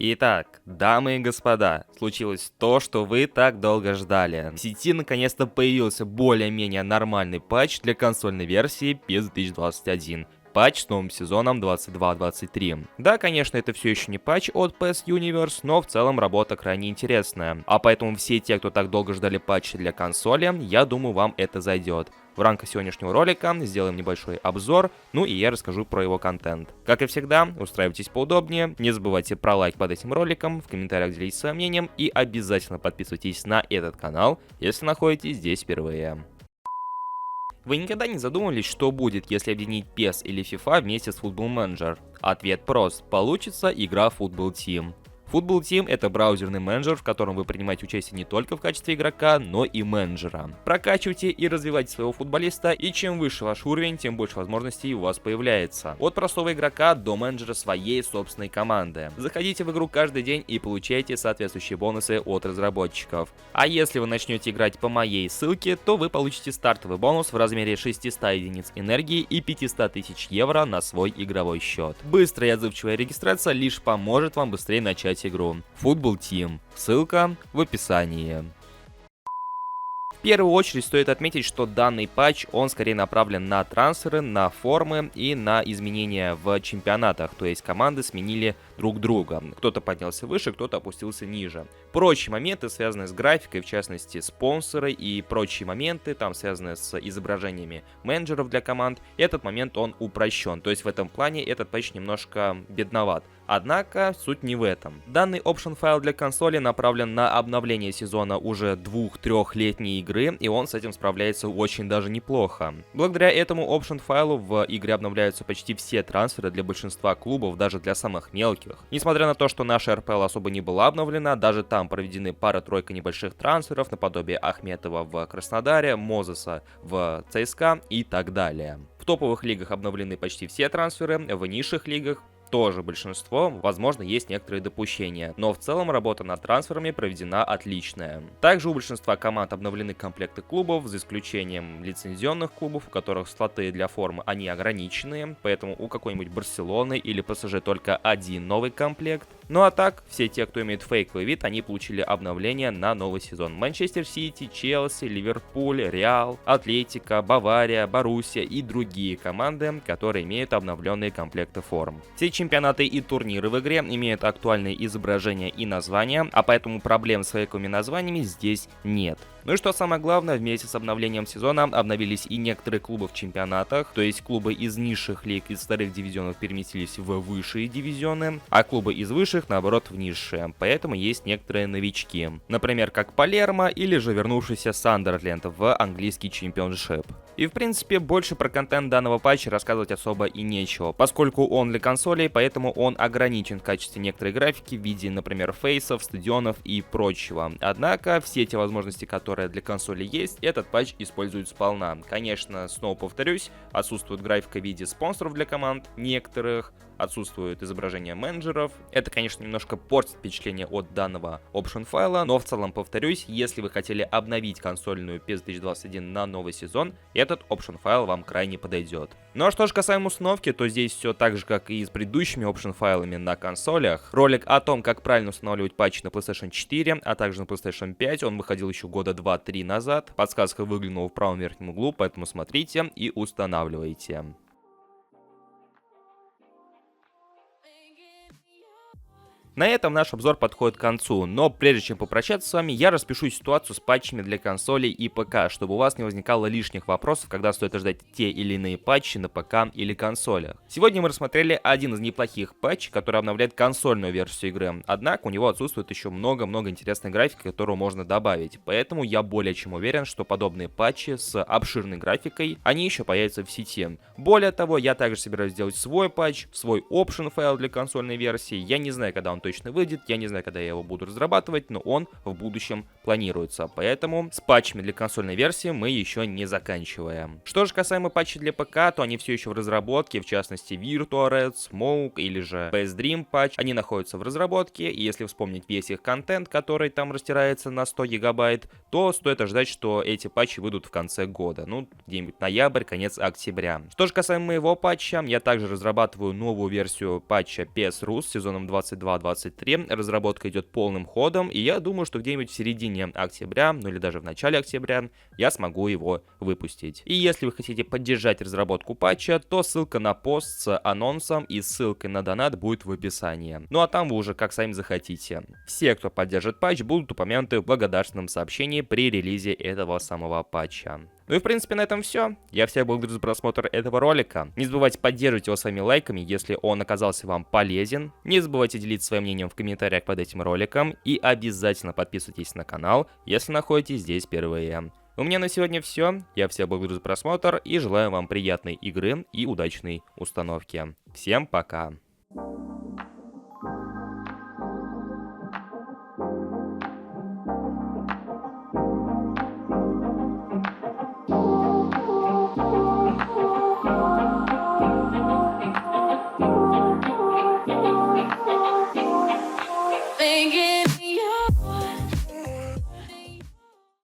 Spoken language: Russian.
Итак, дамы и господа, случилось то, что вы так долго ждали. В сети наконец-то появился более-менее нормальный патч для консольной версии PES 2021. Патч с новым сезоном 22-23. Да, конечно, это все еще не патч от PES Universe, но в целом работа крайне интересная. А поэтому все те, кто так долго ждали патчи для консоли, я думаю, вам это зайдет. В рамках сегодняшнего ролика сделаем небольшой обзор, ну и я расскажу про его контент. Как и всегда, устраивайтесь поудобнее, не забывайте про лайк под этим роликом, в комментариях делитесь своим мнением и обязательно подписывайтесь на этот канал, если находитесь здесь впервые. Вы никогда не задумывались, что будет, если объединить PES или FIFA вместе с Football Manager? Ответ прост. Получится игра Football Team. Football Team — это браузерный менеджер, в котором вы принимаете участие не только в качестве игрока, но и менеджера. Прокачивайте и развивайте своего футболиста, и чем выше ваш уровень, тем больше возможностей у вас появляется. От простого игрока до менеджера своей собственной команды. Заходите в игру каждый день и получайте соответствующие бонусы от разработчиков. А если вы начнете играть по моей ссылке, то вы получите стартовый бонус в размере 600 единиц энергии и 500 тысяч евро на свой игровой счет. Быстрая и отзывчивая регистрация лишь поможет вам быстрее начать игру. Football Team. Ссылка в описании. В первую очередь стоит отметить, что данный патч, он скорее направлен на трансферы, на формы и на изменения в чемпионатах, то есть команды сменили друг друга. Кто-то поднялся выше, кто-то опустился ниже. Прочие моменты, связанные с графикой, в частности спонсоры и прочие моменты, там связанные с изображениями менеджеров для команд, этот момент он упрощен, то есть в этом плане этот патч немножко бедноват. Однако суть не в этом. Данный option файл для консоли направлен на обновление сезона уже 2-3-летней игры, и он с этим справляется очень даже неплохо. Благодаря этому option файлу в игре обновляются почти все трансферы для большинства клубов, даже для самых мелких. Несмотря на то, что наша РПЛ особо не была обновлена, даже там проведены пара-тройка небольших трансферов, наподобие Ахметова в Краснодаре, Мозеса в ЦСКА и так далее. В топовых лигах обновлены почти все трансферы, в низших лигах тоже большинство, возможно, есть некоторые допущения, но в целом работа над трансферами проведена отличная. Также у большинства команд обновлены комплекты клубов, за исключением лицензионных клубов, у которых слоты для формы они ограниченные, поэтому у какой-нибудь Барселоны или ПСЖ только один новый комплект. Ну а так, все те, кто имеет фейковый вид, они получили обновление на новый сезон. Манчестер Сити, Челси, Ливерпуль, Реал, Атлетико, Бавария, Боруссия и другие команды, которые имеют обновленные комплекты форм. Все чемпионаты и турниры в игре имеют актуальные изображения и названия, а поэтому проблем с фейковыми названиями здесь нет. Ну и что самое главное, вместе с обновлением сезона обновились и некоторые клубы в чемпионатах, то есть клубы из низших лиг, из вторых дивизионов переместились в высшие дивизионы, а клубы из высших, наоборот, в низшие, поэтому есть некоторые новички. Например, как Палермо или же вернувшийся Сандерленд в английский чемпионшип. И в принципе, больше про контент данного патча рассказывать особо и нечего, поскольку он для консолей, поэтому он ограничен в качестве некоторой графики в виде, например, фейсов, стадионов и прочего. Однако, все эти возможности, которые для консоли есть, этот патч использует сполна. Конечно, снова повторюсь, отсутствует графика в виде спонсоров для команд некоторых, отсутствует изображение менеджеров. Это, конечно, немножко портит впечатление от данного option файла, но в целом, повторюсь, если вы хотели обновить консольную PES 2021 на новый сезон, этот option файл вам крайне подойдет. Ну а что же касаемо установки, то здесь все так же, как и с предыдущими option файлами на консолях. Ролик о том, как правильно устанавливать патчи на PlayStation 4, а также на PlayStation 5, он выходил еще года 2-3 назад. Подсказка выглянула в правом верхнем углу, поэтому смотрите и устанавливайте. На этом наш обзор подходит к концу, но прежде чем попрощаться с вами, я распишу ситуацию с патчами для консолей и ПК, чтобы у вас не возникало лишних вопросов, когда стоит ждать те или иные патчи на ПК или консолях. Сегодня мы рассмотрели один из неплохих патчей, который обновляет консольную версию игры, однако у него отсутствует еще много-много интересной графики, которую можно добавить, поэтому я более чем уверен, что подобные патчи с обширной графикой, они еще появятся в сети. Более того, я также собираюсь сделать свой патч, свой option файл для консольной версии, я не знаю, когда он точно выйдет, я не знаю, когда я его буду разрабатывать, но он в будущем планируется, поэтому с патчами для консольной версии мы еще не заканчиваем. Что же касаемо патчей для ПК, то они все еще в разработке, в частности Virtua Red, Smoke или же PS Dream патч, они находятся в разработке, и если вспомнить весь их контент, который там растирается на 100 гигабайт, то стоит ожидать, что эти патчи выйдут в конце года, ну, где-нибудь ноябрь, конец октября. Что же касаемо моего патча, я также разрабатываю новую версию патча PES Rus с сезоном 22-23, 2023. Разработка идет полным ходом, и я думаю, что где-нибудь в середине октября, ну или даже в начале октября, я смогу его выпустить. И если вы хотите поддержать разработку патча, то ссылка на пост с анонсом и ссылкой на донат будет в описании. Ну а там вы уже как сами захотите. Все, кто поддержит патч, будут упомянуты в благодарственном сообщении при релизе этого самого патча. Ну и в принципе на этом все. Я всех благодарю за просмотр этого ролика. Не забывайте поддерживать его своими лайками, если он оказался вам полезен. Не забывайте делиться своим мнением в комментариях под этим роликом. И обязательно подписывайтесь на канал, если находитесь здесь впервые. У меня на сегодня все. Я всех благодарю за просмотр и желаю вам приятной игры и удачной установки. Всем пока. Thinking